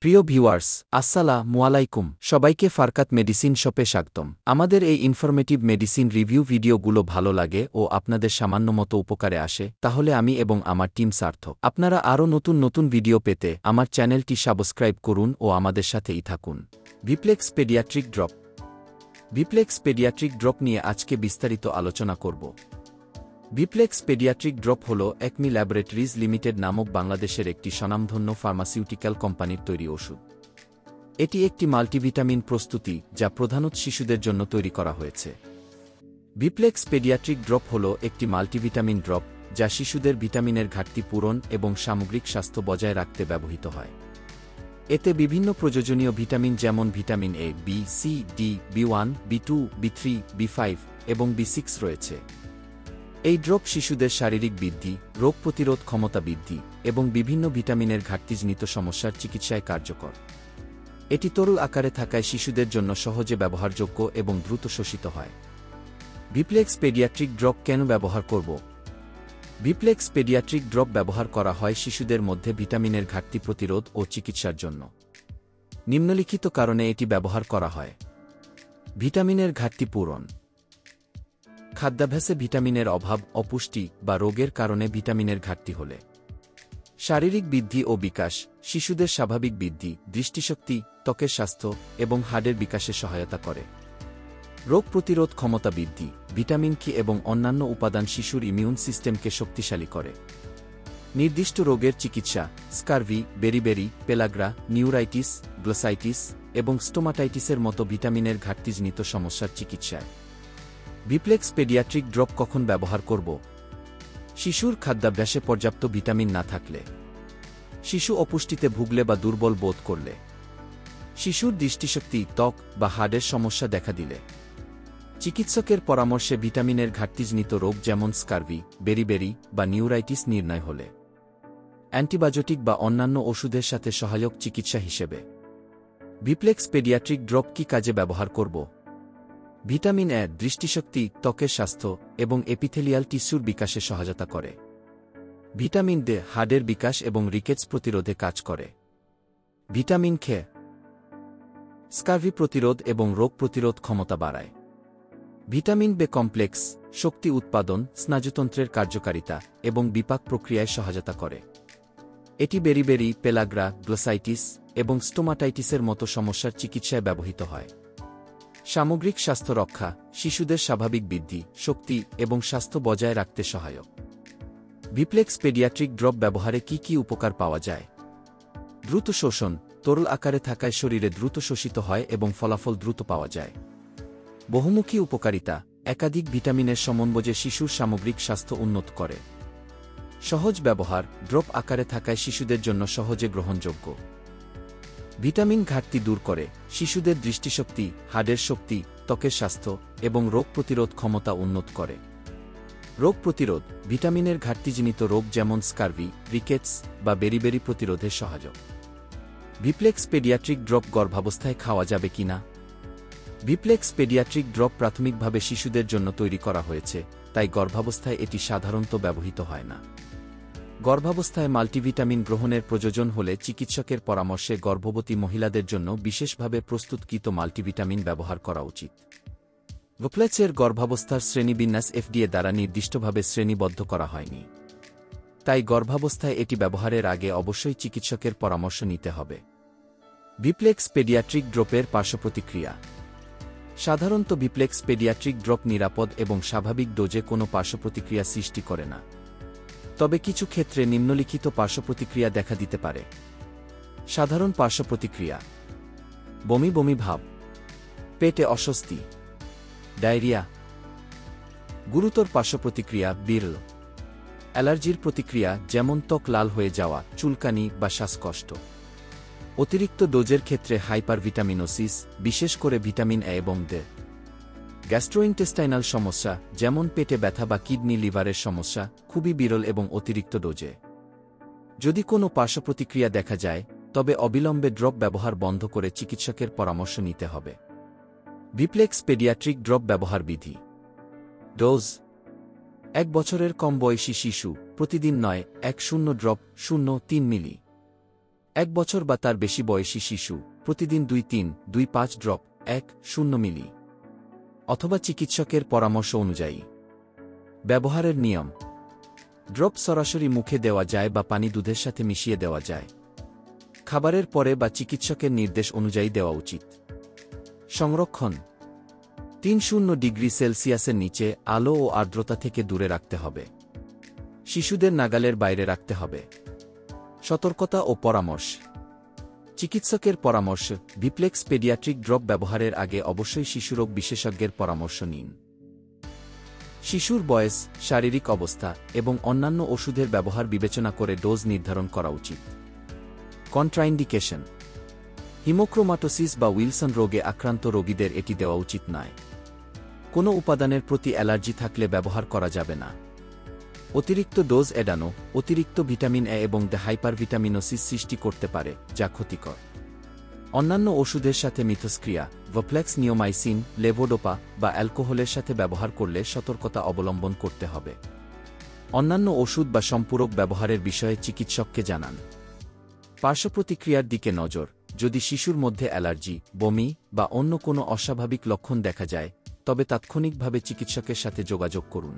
প্রিয় ভিউয়ার্স, আসসালামু আলাইকুম। সবাইকে ফারকাত মেডিসিন শপে স্বাগতম। আমাদের এই ইনফরমেটিভ মেডিসিন রিভিউ ভিডিওগুলো ভালো লাগে ও আপনাদের সামান্য মতো উপকারে আসে, তাহলে আমি এবং আমার টিম সার্থক। আপনারা আরও নতুন নতুন ভিডিও পেতে আমার চ্যানেলটি সাবস্ক্রাইব করুন ও আমাদের সাথেই থাকুন। Vplex paediatric drop. Vplex paediatric drop নিয়ে আজকে বিস্তারিত আলোচনা করব। ভিপ্লেক্স পেডিয়াট্রিক ড্রপ হল একমি ল্যাবরেটরিজ লিমিটেড নামক বাংলাদেশের একটি স্বনামধন্য ফার্মাসিউটিক্যাল কোম্পানির তৈরি ওষুধ। এটি একটি মাল্টিভিটামিন প্রস্তুতি যা প্রধানত শিশুদের জন্য তৈরি করা হয়েছে। ভিপ্লেক্স পেডিয়াট্রিক ড্রপ হল একটি মাল্টিভিটামিন ড্রপ যা শিশুদের ভিটামিনের ঘাটতি পূরণ এবং সামগ্রিক স্বাস্থ্য বজায় রাখতে ব্যবহৃত হয়। এতে বিভিন্ন প্রয়োজনীয় ভিটামিন যেমন vitamin A, B, C, D, B one, B two, বি3, বি5 এবং বি6 রয়েছে। এই ড্রপ শিশুদের শারীরিক বৃদ্ধি, রোগ প্রতিরোধ ক্ষমতা বৃদ্ধি এবং বিভিন্ন ভিটামিনের ঘাটতিজনিত সমস্যার চিকিৎসায় কার্যকর। এটি তরল আকারে থাকায় শিশুদের জন্য সহজে ব্যবহারযোগ্য এবং দ্রুত শোষিত হয়। ভিপ্লেক্স পেডিয়াট্রিক ড্রপ কেন ব্যবহার করব? ভিপ্লেক্স পেডিয়াট্রিক ড্রপ ব্যবহার করা হয় শিশুদের মধ্যে ভিটামিনের ঘাটতি প্রতিরোধ ও চিকিৎসার জন্য। নিম্নলিখিত কারণে এটি ব্যবহার করা হয়। ভিটামিনের ঘাটতি পূরণ। খাদ্যাভ্যাসে ভিটামিনের অভাব, অপুষ্টি বা রোগের কারণে ভিটামিনের ঘাটতি হলে। শারীরিক বৃদ্ধি ও বিকাশ। শিশুদের স্বাভাবিক বৃদ্ধি, দৃষ্টিশক্তি, ত্বকের স্বাস্থ্য এবং হাড়ের বিকাশে সহায়তা করে। রোগ প্রতিরোধ ক্ষমতা বৃদ্ধি। ভিটামিন কি এবং অন্যান্য উপাদান শিশুর ইমিউন সিস্টেমকে শক্তিশালী করে। নির্দিষ্ট রোগের চিকিৎসা। স্কারভি, বেরিবেরি, পেলাগ্রা, নিউরাইটিস, গ্লোসাইটিস এবং স্টোমাটাইটিসের মতো ভিটামিনের ঘাটতিজনিত সমস্যার চিকিৎসায়। ভিপ্লেক্স পেডিয়াট্রিক ড্রপ কখন ব্যবহার করব? শিশুর খাদ্যাভ্যাসে পর্যাপ্ত ভিটামিন না থাকলে। শিশু অপুষ্টিতে ভুগলে বা দুর্বল বোধ করলে। শিশুর দৃষ্টিশক্তি, ত্বক বা হাড়ের সমস্যা দেখা দিলে। চিকিৎসকের পরামর্শে ভিটামিনের ঘাটতিজনিত রোগ যেমন স্কারভি, বেরিবেরি বা নিউরাইটিস নির্ণয় হলে। অ্যান্টিবায়োটিক বা অন্যান্য ওষুধের সাথে সহায়ক চিকিৎসা হিসেবে। ভিপ্লেক্স পেডিয়াট্রিক ড্রপ কি কাজে ব্যবহার করব? ভিটামিন এ দৃষ্টিশক্তি, ত্বকের স্বাস্থ্য এবং এপিথেলিয়াল টিস্যুর বিকাশে সহায়তা করে। ভিটামিন ডি হাড়ের বিকাশ এবং রিকেটস প্রতিরোধে কাজ করে। ভিটামিন কে স্কারভি প্রতিরোধ এবং রোগ প্রতিরোধ ক্ষমতা বাড়ায়। ভিটামিন বে কমপ্লেক্স শক্তি উৎপাদন, স্নায়ুতন্ত্রের কার্যকারিতা এবং বিপাক প্রক্রিয়ায় সহায়তা করে। এটি বেরিবেরি, পেলাগ্রা, গ্লোসাইটিস এবং স্টোমাটাইটিসের মতো সমস্যার চিকিৎসায় ব্যবহৃত হয়। সামগ্রিক স্বাস্থ্য রক্ষা। শিশুদের স্বাভাবিক বৃদ্ধি, শক্তি এবং স্বাস্থ্য বজায় রাখতে সহায়ক। ভিপ্লেক্স পেডিয়াট্রিক ড্রপ ব্যবহারে কি কি উপকার পাওয়া যায়? দ্রুত শোষণ। তরল আকারে থাকায় শরীরে দ্রুত শোষিত হয় এবং ফলাফল দ্রুত পাওয়া যায়। বহুমুখী উপকারিতা। একাধিক ভিটামিনের সমন্বয়ে শিশুর সামগ্রিক স্বাস্থ্য উন্নত করে। সহজ ব্যবহার। ড্রপ আকারে থাকায় শিশুদের জন্য সহজে গ্রহণযোগ্য। ভিটামিন ঘাটতি দূর করে। শিশুদের দৃষ্টিশক্তি, হাড়ের শক্তি, ত্বকের স্বাস্থ্য এবং রোগ প্রতিরোধ ক্ষমতা উন্নত করে। রোগ প্রতিরোধ। ভিটামিনের ঘাটতিজনিত রোগ যেমন স্কারভি, রিকেটস বা বেরিবেরি প্রতিরোধে সহায়ক। ভিপ্লেক্স পেডিয়াট্রিক ড্রপ গর্ভাবস্থায় খাওয়া যাবে কিনা? ভিপ্লেক্স পেডিয়াট্রিক ড্রপ প্রাথমিকভাবে শিশুদের জন্য তৈরি করা হয়েছে, তাই গর্ভাবস্থায় এটি সাধারণত ব্যবহৃত হয় না। গর্ভাবস্থায় মাল্টিভিটামিন গ্রহণের প্রয়োজন হলে চিকিৎসকের পরামর্শে গর্ভবতী মহিলাদের জন্য বিশেষভাবে প্রস্তুতকৃত মাল্টিভিটামিন ব্যবহার করা উচিত। ভিপ্লেক্সের গর্ভাবস্থার শ্রেণীবিন্যাস এফডিএ দ্বারা নির্দিষ্টভাবে শ্রেণীবদ্ধ করা হয়নি, তাই গর্ভাবস্থায় এটি ব্যবহারের আগে অবশ্যই চিকিৎসকের পরামর্শ নিতে হবে। ভিপ্লেক্স পেডিয়াট্রিক ড্রপের পার্শ্বপ্রতিক্রিয়া। সাধারণত ভিপ্লেক্স পেডিয়াট্রিক ড্রপ নিরাপদ এবং স্বাভাবিক ডোজে কোনো পার্শ্বপ্রতিক্রিয়া সৃষ্টি করে না, তবে কিছু ক্ষেত্রে নিম্নলিখিত পার্শ্বপ্রতিক্রিয়া দেখা দিতে পারে। সাধারণ পার্শ্বপ্রতিক্রিয়া: বমি বমি ভাব, পেটে অস্বস্তি, ডায়রিয়া। গুরুতর পার্শ্বপ্রতিক্রিয়া: বিরল অ্যালার্জির প্রতিক্রিয়া যেমন ত্বক লাল হয়ে যাওয়া, চুলকানি বা শ্বাসকষ্ট। অতিরিক্ত ডোজের ক্ষেত্রে হাইপারভিটামিনোসিস, বিশেষ করে ভিটামিন এ এবং ডি। গ্যাস্ট্রোইন্টেস্টাইনাল সমস্যা যেমন পেটে ব্যথা বা কিডনি লিভারের সমস্যা খুবই বিরল এবং অতিরিক্ত ডোজে। যদি কোনো পার্শ্বপ্রতিক্রিয়া দেখা যায়, তবে অবিলম্বে ড্রপ ব্যবহার বন্ধ করে চিকিৎসকের পরামর্শ নিতে হবে। ভিপ্লেক্স পেডিয়াট্রিক ড্রপ ব্যবহার বিধি। ডোজ: 1 বছরের কম বয়সী শিশু প্রতিদিন 9, 10 ড্রপ 0.3 মিলি। 1 বছর বা তার বেশি বয়সী শিশু প্রতিদিন 2-3-2-5 ড্রপ 1-0 মিলি অথবা চিকিৎসকের পরামর্শ অনুযায়ী। ব্যবহারের নিয়ম: ড্রপ সরাসরি মুখে দেওয়া যায় বা পানি দুধের সাথে মিশিয়ে দেওয়া যায়। খাবারের পরে বা চিকিৎসকের নির্দেশ অনুযায়ী দেওয়া উচিত। সংরক্ষণ: 30 ডিগ্রি সেলসিয়াসের নিচে আলো ও আর্দ্রতা থেকে দূরে রাখতে হবে। শিশুদের নাগালের বাইরে রাখতে হবে। সতর্কতা ও পরামর্শ: চিকিৎসকের পরামর্শ। ভিপ্লেক্স পেডিয়াট্রিক ড্রপ ব্যবহারের আগে অবশ্যই শিশুরোগ বিশেষজ্ঞের পরামর্শ নিন। শিশুর বয়স, শারীরিক অবস্থা এবং অন্যান্য ওষুধের ব্যবহার বিবেচনা করে ডোজ নির্ধারণ করা উচিত। কন্ট্রাইন্ডিকেশন: হিমোক্রোমাটোসিস বা উইলসন রোগে আক্রান্ত রোগীদের এটি দেওয়া উচিত নয়। কোনো উপাদানের প্রতি অ্যালার্জি থাকলে ব্যবহার করা যাবে না। অতিরিক্ত ডোজ এড়ানো অতিরিক্ত ভিটামিন এ এবং হাইপারভিটামিনোসিস সৃষ্টি করতে পারে, যা ক্ষতিকর। অন্যান্য ওষুধের সাথে মিথস্ক্রিয়া, ভোপ্লেক্স নিওমাইসিন, লেভোডোপা বা অ্যালকোহলের সাথে ব্যবহার করলে সতর্কতা অবলম্বন করতে হবে। অন্যান্য ওষুধ বা সম্পূরক ব্যবহারের বিষয়ে চিকিৎসককে জানান। পার্শ্বপ্রতিক্রিয়ার দিকে নজর: যদি শিশুর মধ্যে অ্যালার্জি, বমি বা অন্য কোনো অস্বাভাবিক লক্ষণ দেখা যায়, তবে তাৎক্ষণিকভাবে চিকিৎসকের সাথে যোগাযোগ করুন।